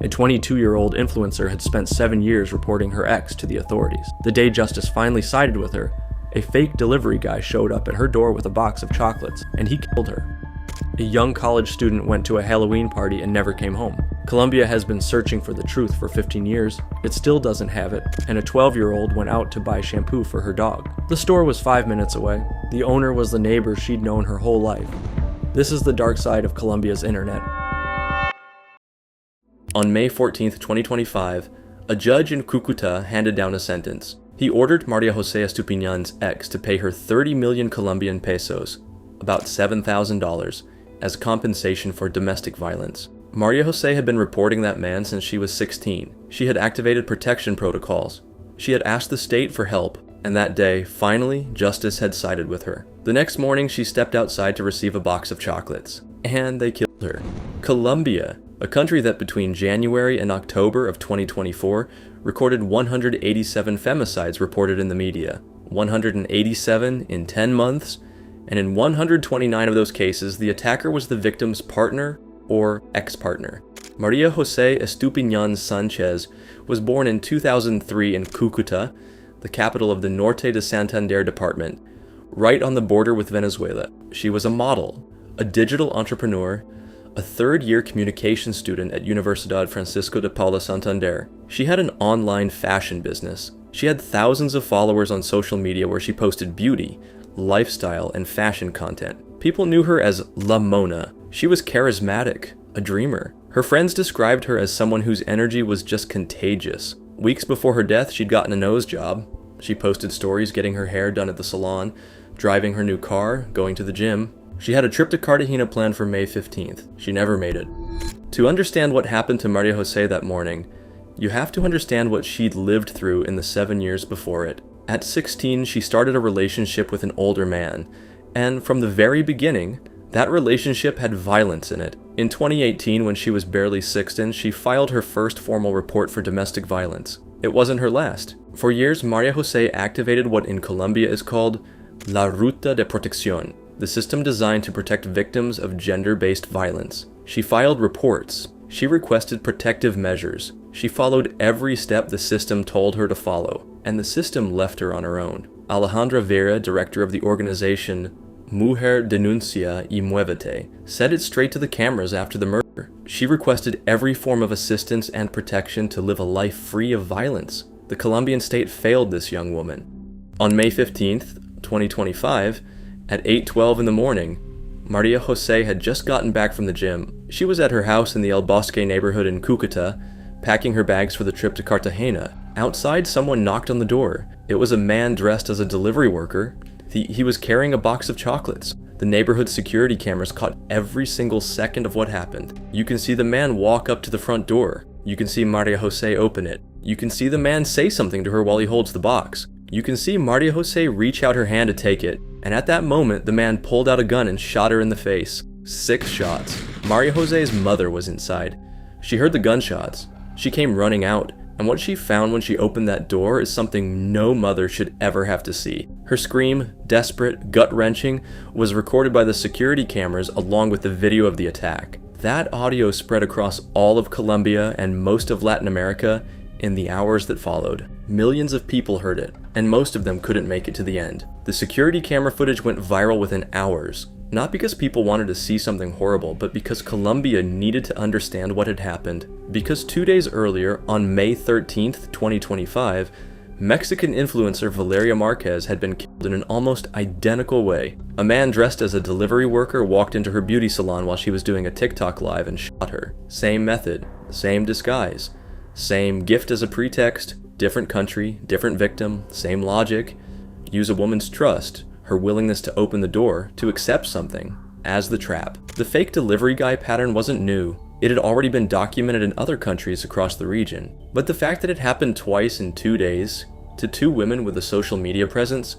A 22-year-old influencer had spent 7 years reporting her ex to the authorities. The day justice finally sided with her, a fake delivery guy showed up at her door with a box of chocolates, and he killed her. A young college student went to a Halloween party and never came home. Colombia has been searching for the truth for 15 years. It still doesn't have it, and a 12-year-old went out to buy shampoo for her dog. The store was 5 minutes away. The owner was the neighbor she'd known her whole life. This is the dark side of Colombia's internet. On May 14, 2025, a judge in Cúcuta handed down a sentence. He ordered Maria Jose Estupiñán's ex to pay her 30 million Colombian pesos, about $7,000, as compensation for domestic violence. Maria Jose had been reporting that man since she was 16. She had activated protection protocols. She had asked the state for help, and that day, finally, justice had sided with her. The next morning, she stepped outside to receive a box of chocolates, and they killed her. Colombia, a country that between January and October of 2024 recorded 187 femicides reported in the media, 187 in 10 months, and in 129 of those cases, the attacker was the victim's partner or ex-partner. Maria Jose Estupiñán Sanchez was born in 2003 in Cúcuta, the capital of the Norte de Santander department, right on the border with Venezuela. She was a model, a digital entrepreneur, a third-year communication student at Universidad Francisco de Paula Santander. She had an online fashion business. She had thousands of followers on social media where she posted beauty, lifestyle, and fashion content. People knew her as La Mona. She was charismatic, a dreamer. Her friends described her as someone whose energy was just contagious. Weeks before her death, she'd gotten a nose job. She posted stories getting her hair done at the salon, driving her new car, going to the gym. She had a trip to Cartagena planned for May 15th. She never made it. To understand what happened to Maria Jose that morning, you have to understand what she'd lived through in the 7 years before it. At 16, she started a relationship with an older man, and from the very beginning, that relationship had violence in it. In 2018, when she was barely 16, she filed her first formal report for domestic violence. It wasn't her last. For years, Maria Jose activated what in Colombia is called La Ruta de Protección, the system designed to protect victims of gender-based violence. She filed reports. She requested protective measures. She followed every step the system told her to follow, and the system left her on her own. Alejandra Vera, director of the organization Mujer Denuncia y Muévete, said it straight to the cameras after the murder. She requested every form of assistance and protection to live a life free of violence. The Colombian state failed this young woman. On May 15th, 2025, at 8:12 in the morning, Maria Jose had just gotten back from the gym. She was at her house in the El Bosque neighborhood in Cúcuta, packing her bags for the trip to Cartagena. Outside, someone knocked on the door. It was a man dressed as a delivery worker. He was carrying a box of chocolates. The neighborhood security cameras caught every single second of what happened. You can see the man walk up to the front door. You can see Maria Jose open it. You can see the man say something to her while he holds the box. You can see Maria Jose reach out her hand to take it. And at that moment, the man pulled out a gun and shot her in the face. 6 shots. Maria Jose's mother was inside. She heard the gunshots. She came running out. And what she found when she opened that door is something no mother should ever have to see. Her scream, desperate, gut-wrenching, was recorded by the security cameras along with the video of the attack. That audio spread across all of Colombia and most of Latin America in the hours that followed. Millions of people heard it, and most of them couldn't make it to the end. The security camera footage went viral within hours. Not because people wanted to see something horrible, but because Colombia needed to understand what had happened. Because 2 days earlier, on May 13th, 2025, Mexican influencer Valeria Marquez had been killed in an almost identical way. A man dressed as a delivery worker walked into her beauty salon while she was doing a TikTok live and shot her. Same method, same disguise, same gift as a pretext, different country, different victim, same logic. Use a woman's trust, her willingness to open the door, to accept something, as the trap. The fake delivery guy pattern wasn't new. It had already been documented in other countries across the region. But the fact that it happened twice in 2 days, to 2 women with a social media presence,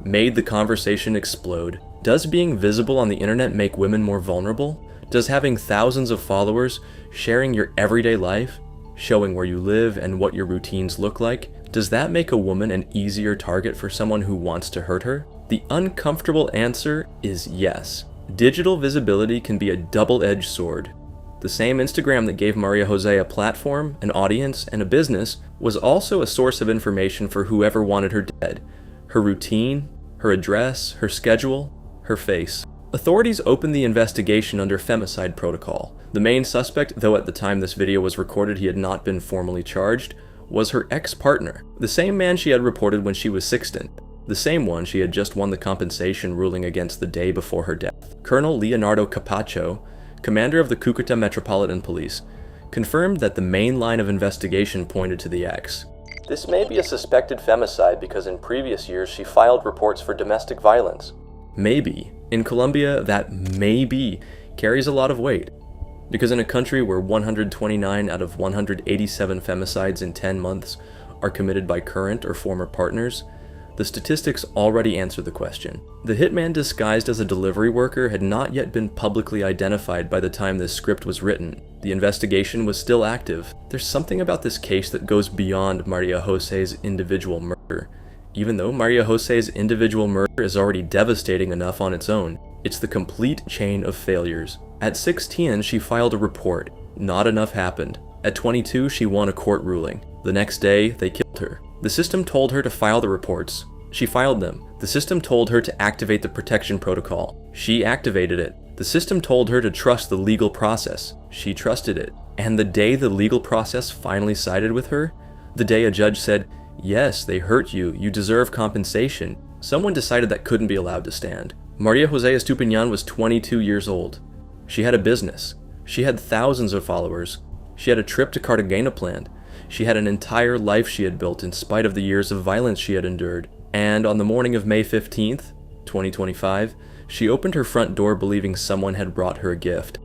made the conversation explode. Does being visible on the internet make women more vulnerable? Does having thousands of followers, sharing your everyday life, showing where you live and what your routines look like, does that make a woman an easier target for someone who wants to hurt her? The uncomfortable answer is yes. Digital visibility can be a double-edged sword. The same Instagram that gave Maria Jose a platform, an audience, and a business was also a source of information for whoever wanted her dead. Her routine, her address, her schedule, her face. Authorities opened the investigation under femicide protocol. The main suspect, though at the time this video was recorded he had not been formally charged, was her ex-partner, the same man she had reported when she was 16, the same one she had just won the compensation ruling against the day before her death. Colonel Leonardo Capaccio, commander of the Cucuta Metropolitan Police, confirmed that the main line of investigation pointed to the ex. This may be a suspected femicide because in previous years she filed reports for domestic violence. Maybe. In Colombia, that maybe carries a lot of weight. Because in a country where 129 out of 187 femicides in 10 months are committed by current or former partners, the statistics already answer the question. The hitman disguised as a delivery worker had not yet been publicly identified by the time this script was written. The investigation was still active. There's something about this case that goes beyond Maria Jose's individual murder. Even though Maria Jose's individual murder is already devastating enough on its own, it's the complete chain of failures. At 16, she filed a report. Not enough happened. At 22, she won a court ruling. The next day, they killed her. The system told her to file the reports. She filed them. The system told her to activate the protection protocol. She activated it. The system told her to trust the legal process. She trusted it. And the day the legal process finally sided with her, the day a judge said, "Yes, they hurt you. You deserve compensation," someone decided that couldn't be allowed to stand. Maria Jose Estupiñán was 22 years old. She had a business. She had thousands of followers. She had a trip to Cartagena planned. She had an entire life she had built in spite of the years of violence she had endured. And on the morning of May 15th, 2025, she opened her front door believing someone had brought her a gift.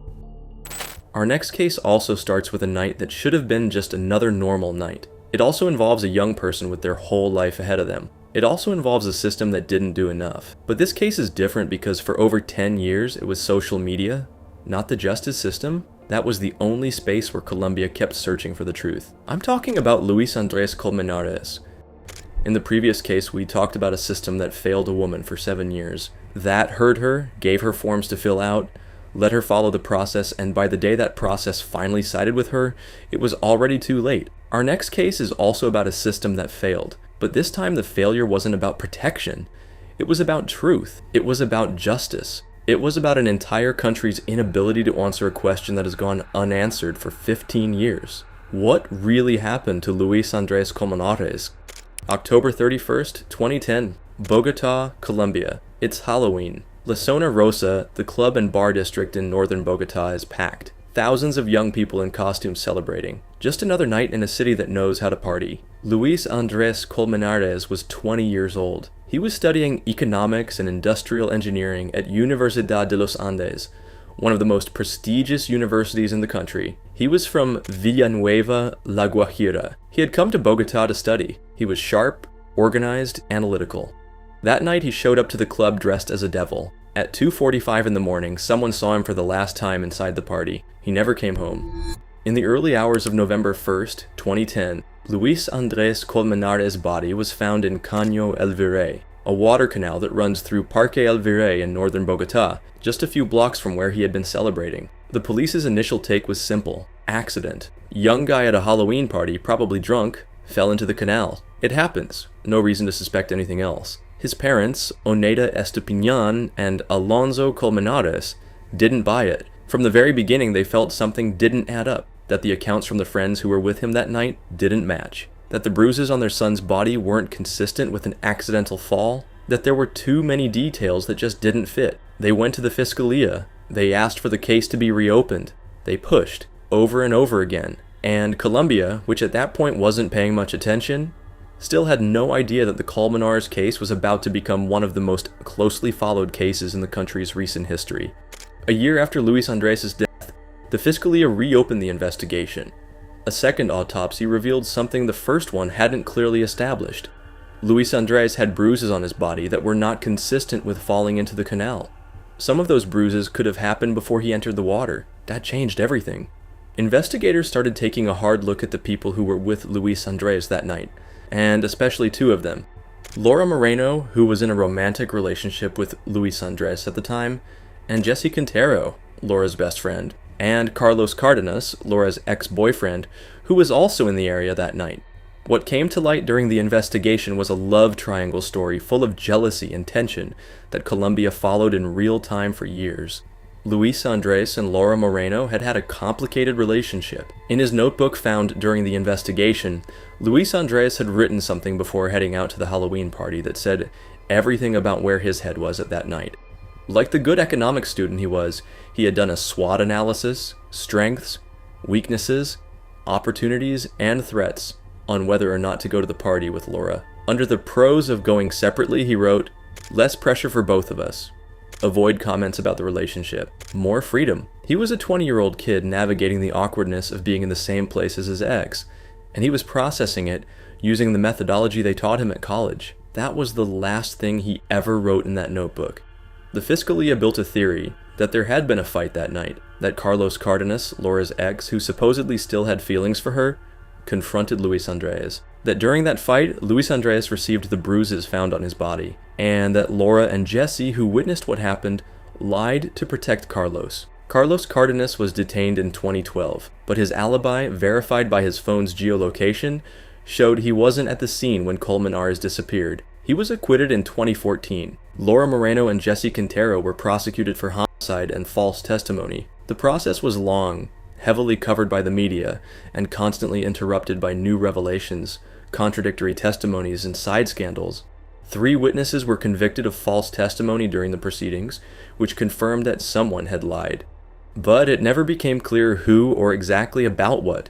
Our next case also starts with a night that should have been just another normal night. It also involves a young person with their whole life ahead of them. It also involves a system that didn't do enough. But this case is different because for over 10 years it was social media, not the justice system. That was the only space where Colombia kept searching for the truth. I'm talking about Luis Colmenares. In the previous case, we talked about a system that failed a woman for 7 years. That hurt her, gave her forms to fill out, let her follow the process, and by the day that process finally sided with her, it was already too late. Our next case is also about a system that failed, but this time the failure wasn't about protection. It was about truth. It was about justice. It was about an entire country's inability to answer a question that has gone unanswered for 15 years. What really happened to Luis Colmenares? October 31st, 2010, Bogotá, Colombia. It's Halloween. La Zona Rosa, the club and bar district in northern Bogotá, is packed. Thousands of young people in costumes celebrating. Just another night in a city that knows how to party. Luis Colmenares was 20 years old. He was studying economics and industrial engineering at Universidad de los Andes, one of the most prestigious universities in the country. He was from Villanueva, La Guajira. He had come to Bogotá to study. He was sharp, organized, analytical. That night he showed up to the club dressed as a devil. At 2:45 in the morning, someone saw him for the last time inside the party. He never came home. In the early hours of November 1st, 2010, Luis Colmenares' body was found in Caño El Virrey, a water canal that runs through Parque El Virrey in northern Bogotá, just a few blocks from where he had been celebrating. The police's initial take was simple: accident. Young guy at a Halloween party, probably drunk, fell into the canal. It happens. No reason to suspect anything else. His parents, Oneida Estupiñán and Alonso Colmenares, didn't buy it. From the very beginning, they felt something didn't add up, that the accounts from the friends who were with him that night didn't match, that the bruises on their son's body weren't consistent with an accidental fall, that there were too many details that just didn't fit. They went to the Fiscalía. They asked for the case to be reopened. They pushed, over and over again. And Colombia, which at that point wasn't paying much attention, still had no idea that the Colmenares case was about to become one of the most closely followed cases in the country's recent history. A year after Luis Andrés' death, the Fiscalía reopened the investigation. A second autopsy revealed something the first one hadn't clearly established. Luis Andrés had bruises on his body that were not consistent with falling into the canal. Some of those bruises could have happened before he entered the water. That changed everything. Investigators started taking a hard look at the people who were with Luis Andrés that night, and especially two of them. Laura Moreno, who was in a romantic relationship with Luis Andrés at the time, and Jesse Quintero, Laura's best friend. and Carlos Cardenas, Laura's ex-boyfriend, who was also in the area that night. What came to light during the investigation was a love triangle story full of jealousy and tension that Colombia followed in real time for years. Luis Andres and Laura Moreno had had a complicated relationship. In his notebook found during the investigation, Luis Andres had written something before heading out to the Halloween party that said everything about where his head was at that night. Like the good economics student he was, he had done a SWOT analysis, strengths, weaknesses, opportunities, and threats on whether or not to go to the party with Laura. Under the pros of going separately, he wrote, "Less pressure for both of us. Avoid comments about the relationship. More freedom." He was a 20-year-old kid navigating the awkwardness of being in the same place as his ex, and he was processing it using the methodology they taught him at college. That was the last thing he ever wrote in that notebook. The Fiscalia built a theory that there had been a fight that night, that Carlos Cardenas, Laura's ex, who supposedly still had feelings for her, confronted Luis Andres. That during that fight, Luis Andres received the bruises found on his body, and that Laura and Jesse, who witnessed what happened, lied to protect Carlos. Carlos Cardenas was detained in 2012, but his alibi, verified by his phone's geolocation, showed he wasn't at the scene when Colmenares disappeared. He was acquitted in 2014. Laura Moreno and Jesse Quintero were prosecuted for homicide and false testimony. The process was long, heavily covered by the media, and constantly interrupted by new revelations, contradictory testimonies, and side scandals. 3 witnesses were convicted of false testimony during the proceedings, which confirmed that someone had lied. But it never became clear who or exactly about what.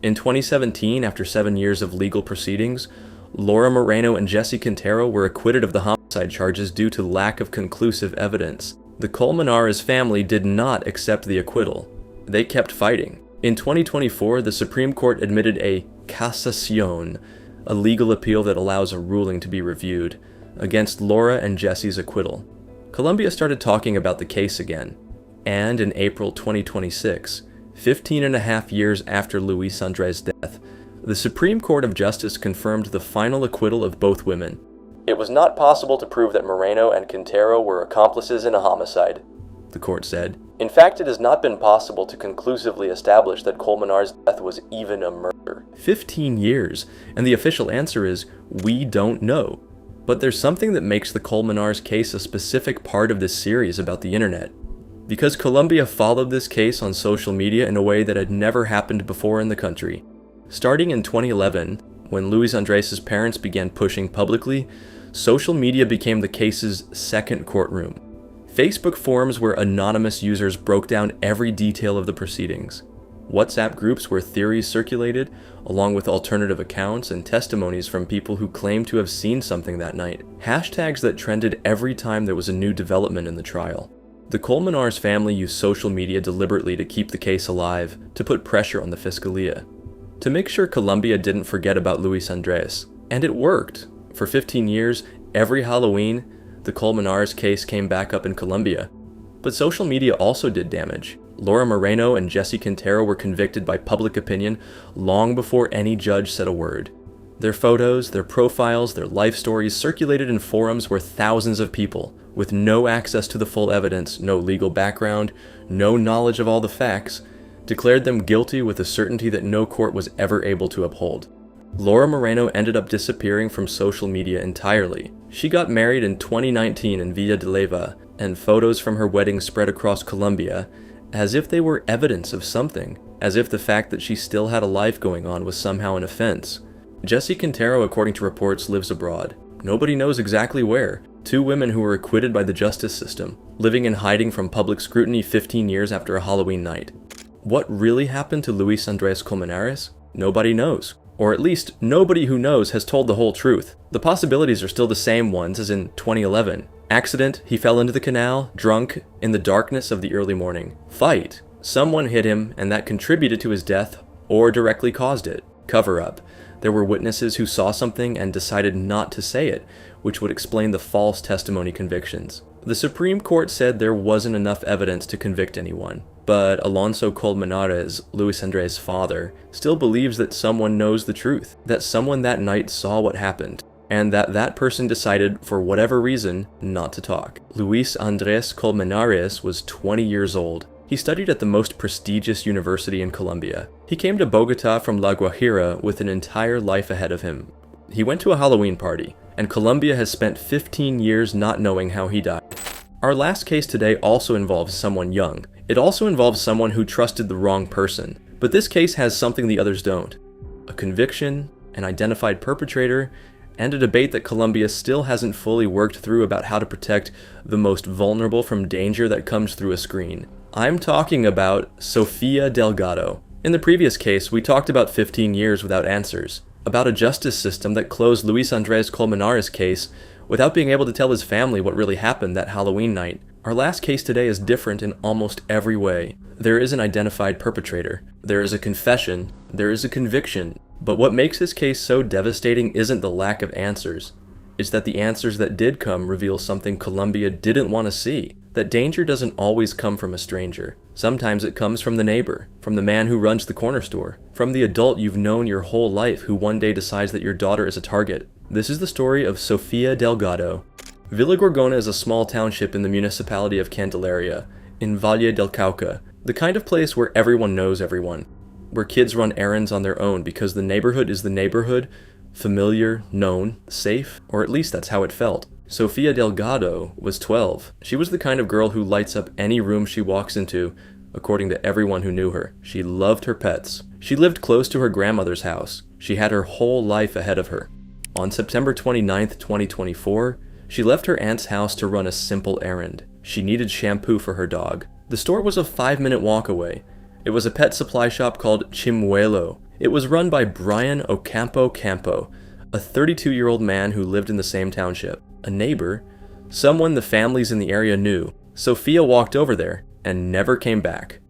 In 2017, after 7 years of legal proceedings, Laura Moreno and Jesse Quintero were acquitted of the homicide charges due to lack of conclusive evidence. The Colmenares family did not accept the acquittal. They kept fighting. In 2024, the Supreme Court admitted a casación, a legal appeal that allows a ruling to be reviewed, against Laura and Jesse's acquittal. Colombia started talking about the case again, and in April 2026, 15 and a half years after Luis Andres' death, the Supreme Court of Justice confirmed the final acquittal of both women. It was not possible to prove that Moreno and Quintero were accomplices in a homicide, the court said. In fact, it has not been possible to conclusively establish that Colmenares' death was even a murder. 15 years, and the official answer is, we don't know. But there's something that makes the Colmenares case a specific part of this series about the internet. Because Colombia followed this case on social media in a way that had never happened before in the country. Starting in 2011, when Luis Andres' parents began pushing publicly, social media became the case's second courtroom. Facebook forums where anonymous users broke down every detail of the proceedings. WhatsApp groups where theories circulated, along with alternative accounts and testimonies from people who claimed to have seen something that night. Hashtags that trended every time there was a new development in the trial. The Colmenares family used social media deliberately to keep the case alive, to put pressure on the Fiscalia, to make sure Colombia didn't forget about Luis Andres. And it worked. For 15 years, every Halloween, the Colmenares case came back up in Colombia. But social media also did damage. Laura Moreno and Jesse Quintero were convicted by public opinion long before any judge said a word. Their photos, their profiles, their life stories circulated in forums where thousands of people, with no access to the full evidence, no legal background, no knowledge of all the facts, declared them guilty with a certainty that no court was ever able to uphold. Laura Moreno ended up disappearing from social media entirely. She got married in 2019 in Villa de Leyva, and photos from her wedding spread across Colombia as if they were evidence of something, as if the fact that she still had a life going on was somehow an offense. Jesse Quintero, according to reports, lives abroad. Nobody knows exactly where. 2 women who were acquitted by the justice system, living in hiding from public scrutiny 15 years after a Halloween night. What really happened to Luis Andres Colmenares? Nobody knows. Or at least, nobody who knows has told the whole truth. The possibilities are still the same ones as in 2011. Accident, he fell into the canal, drunk, in the darkness of the early morning. Fight, someone hit him and that contributed to his death or directly caused it. Cover up, there were witnesses who saw something and decided not to say it, which would explain the false testimony convictions. The Supreme Court said there wasn't enough evidence to convict anyone, but Alonso Colmenares, Luis Andres' father, still believes that someone knows the truth, that someone that night saw what happened, and that that person decided, for whatever reason, not to talk. Luis Andres Colmenares was 20 years old. He studied at the most prestigious university in Colombia. He came to Bogota from La Guajira with an entire life ahead of him. He went to a Halloween party, and Colombia has spent 15 years not knowing how he died. Our last case today also involves someone young. It also involves someone who trusted the wrong person. But this case has something the others don't: a conviction, an identified perpetrator, and a debate that Colombia still hasn't fully worked through about how to protect the most vulnerable from danger that comes through a screen. I'm talking about Sophia Delgado. In the previous case, we talked about 15 years without answers, about a justice system that closed Luis Colmenares' case without being able to tell his family what really happened that Halloween night. Our last case today is different in almost every way. There is an identified perpetrator, there is a confession, there is a conviction, but what makes this case so devastating isn't the lack of answers. It's that the answers that did come reveal something Colombia didn't want to see. That danger doesn't always come from a stranger. Sometimes it comes from the neighbor, from the man who runs the corner store, from the adult you've known your whole life who one day decides that your daughter is a target. This is the story of Sophia Delgado. Villa Gorgona is a small township in the municipality of Candelaria, in Valle del Cauca, the kind of place where everyone knows everyone, where kids run errands on their own because the neighborhood is the neighborhood, familiar, known, safe, or at least that's how it felt. Sophia Delgado was 12. She was the kind of girl who lights up any room she walks into, according to everyone who knew her. She loved her pets. She lived close to her grandmother's house. She had her whole life ahead of her. On September 29th, 2024, she left her aunt's house to run a simple errand. She needed shampoo for her dog. The store was a 5-minute walk away. It was a pet supply shop called Chimuelo. It was run by Brian Ocampo Campo, a 32-year-old man who lived in the same township. A neighbor, someone the families in the area knew. Sophia walked over there and never came back.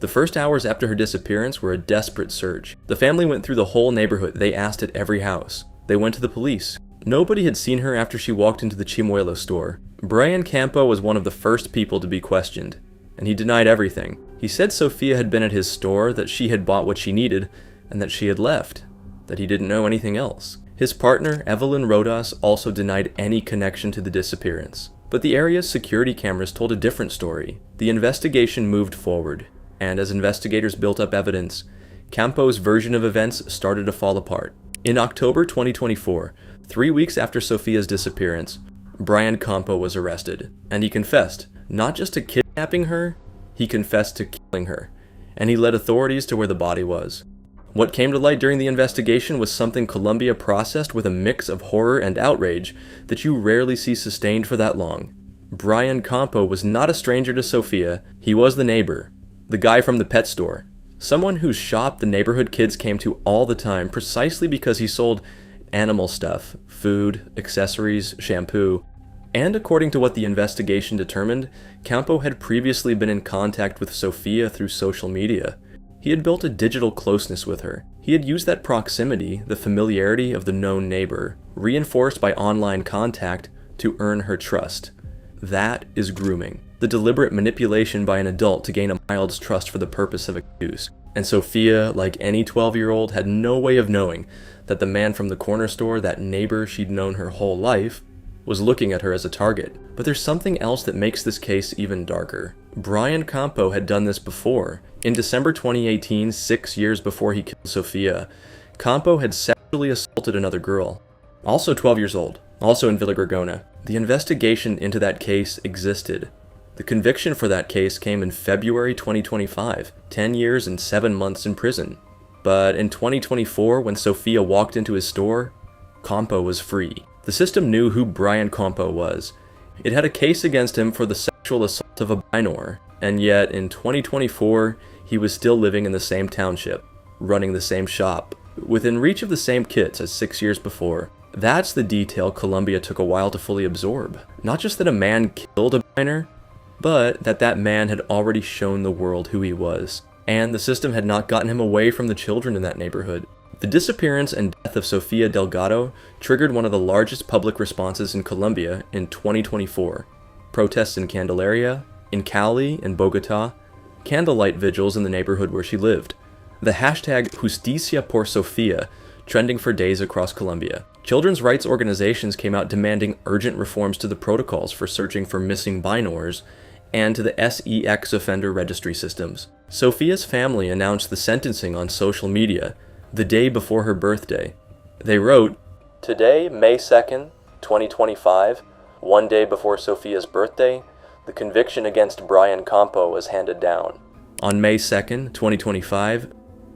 The first hours after her disappearance were a desperate search. The family went through the whole neighborhood. They asked at every house. They went to the police. Nobody had seen her after she walked into the Chimuelo store. Brian Campo was one of the first people to be questioned, and he denied everything. He said Sophia had been at his store, that she had bought what she needed, and that she had left, that he didn't know anything else. His partner, Evelyn Rodas, also denied any connection to the disappearance. But the area's security cameras told a different story. The investigation moved forward, and as investigators built up evidence, Campo's version of events started to fall apart. In October 2024, 3 weeks after Sophia's disappearance, Brian Campo was arrested, and he confessed, not just to kidnapping her, he confessed to killing her, and he led authorities to where the body was. What came to light during the investigation was something Colombia processed with a mix of horror and outrage that you rarely see sustained for that long. Brian Campo was not a stranger to Sophia, he was the neighbor, the guy from the pet store, someone whose shop the neighborhood kids came to all the time precisely because he sold animal stuff, food, accessories, shampoo. And according to what the investigation determined, Campo had previously been in contact with Sophia through social media. He had built a digital closeness with her. He had used that proximity, the familiarity of the known neighbor, reinforced by online contact, to earn her trust. That is grooming. The deliberate manipulation by an adult to gain a child's trust for the purpose of abuse. And Sophia, like any 12-year-old, had no way of knowing that the man from the corner store, that neighbor she'd known her whole life, was looking at her as a target. But there's something else that makes this case even darker. Brian Campo had done this before. In December 2018, 6 years before he killed Sophia, Campo had sexually assaulted another girl, also 12 years old, also in Villa Gorgona. The investigation into that case existed. The conviction for that case came in February 2025, 10 years and 7 months in prison. But in 2024, when Sophia walked into his store, Campo was free. The system knew who Brian Campo was. It had a case against him for the sexual assault of a minor, and yet in 2024, he was still living in the same township, running the same shop, within reach of the same kids as 6 years before. That's the detail Colombia took a while to fully absorb. Not just that a man killed a minor, but that that man had already shown the world who he was, and the system had not gotten him away from the children in that neighborhood. The disappearance and death of Sophia Delgado triggered one of the largest public responses in Colombia in 2024. Protests in Candelaria, in Cali, in Bogota, candlelight vigils in the neighborhood where she lived. The hashtag Justicia por Sofia trending for days across Colombia. Children's rights organizations came out demanding urgent reforms to the protocols for searching for missing minors and to the SEX offender registry systems. Sophia's family announced the sentencing on social media the day before her birthday. They wrote, "Today, May 2nd, 2025, one day before Sophia's birthday, the conviction against Brian Campo was handed down." On May 2nd, 2025,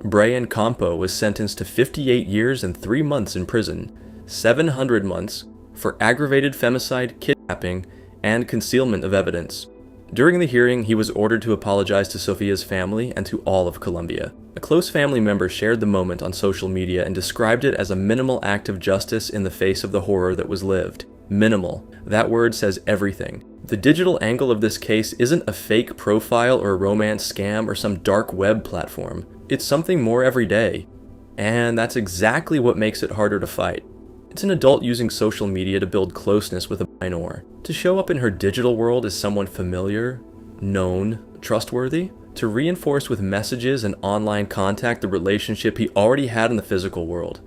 Brian Campo was sentenced to 58 years and 3 months in prison, 700 months for aggravated femicide, kidnapping, and concealment of evidence. During the hearing, he was ordered to apologize to Sophia's family and to all of Colombia. A close family member shared the moment on social media and described it as a minimal act of justice in the face of the horror that was lived. Minimal. That word says everything. The digital angle of this case isn't a fake profile or a romance scam or some dark web platform. It's something more every day. And that's exactly what makes it harder to fight. It's an adult using social media to build closeness with a minor, to show up in her digital world as someone familiar, known, trustworthy, to reinforce with messages and online contact the relationship he already had in the physical world.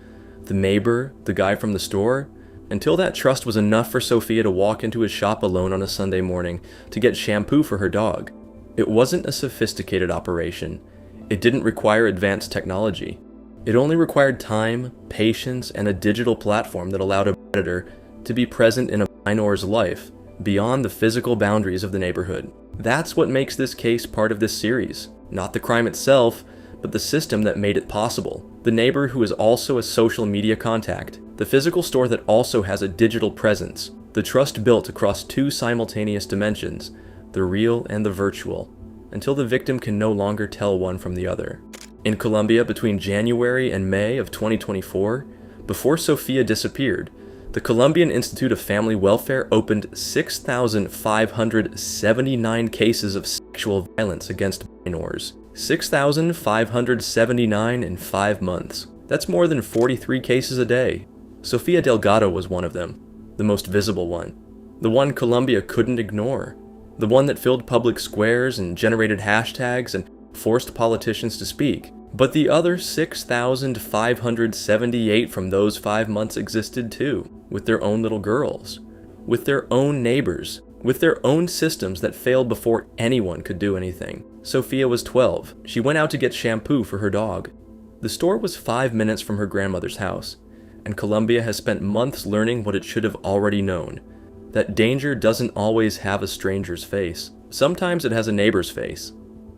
The neighbor, the guy from the store, until that trust was enough for Sophia to walk into his shop alone on a Sunday morning to get shampoo for her dog. It wasn't a sophisticated operation. It didn't require advanced technology. It only required time, patience, and a digital platform that allowed a predator to be present in a minor's life, beyond the physical boundaries of the neighborhood. That's what makes this case part of this series. Not the crime itself, but the system that made it possible. The neighbor who is also a social media contact. The physical store that also has a digital presence. The trust built across two simultaneous dimensions, the real and the virtual, until the victim can no longer tell one from the other. In Colombia, between January and May of 2024, before Sophia disappeared, the Colombian Institute of Family Welfare opened 6,579 cases of sexual violence against minors. 6,579 in 5 months. That's more than 43 cases a day. Sophia Delgado was one of them, the most visible one. The one Colombia couldn't ignore. The one that filled public squares and generated hashtags and forced politicians to speak. But the other 6,578 from those 5 months existed too, with their own little girls, with their own neighbors, with their own systems that failed before anyone could do anything. Sophia was 12. She went out to get shampoo for her dog. The store was 5 minutes from her grandmother's house, and Colombia has spent months learning what it should have already known, that danger doesn't always have a stranger's face. Sometimes it has a neighbor's face.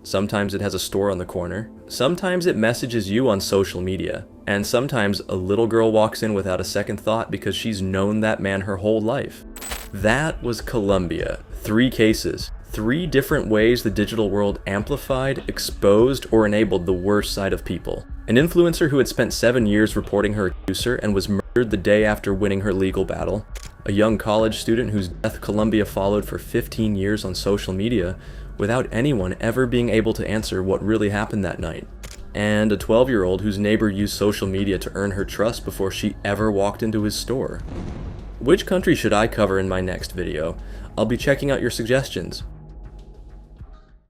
Sometimes it has a store on the corner. Sometimes it messages you on social media. And sometimes a little girl walks in without a second thought because she's known that man her whole life. That was Colombia. 3 cases. 3 different ways the digital world amplified, exposed, or enabled the worst side of people. An influencer who had spent 7 years reporting her accuser and was murdered the day after winning her legal battle. A young college student whose death Colombia followed for 15 years on social media without anyone ever being able to answer what really happened that night. And a 12-year-old whose neighbor used social media to earn her trust before she ever walked into his store. Which country should I cover in my next video? I'll be checking out your suggestions.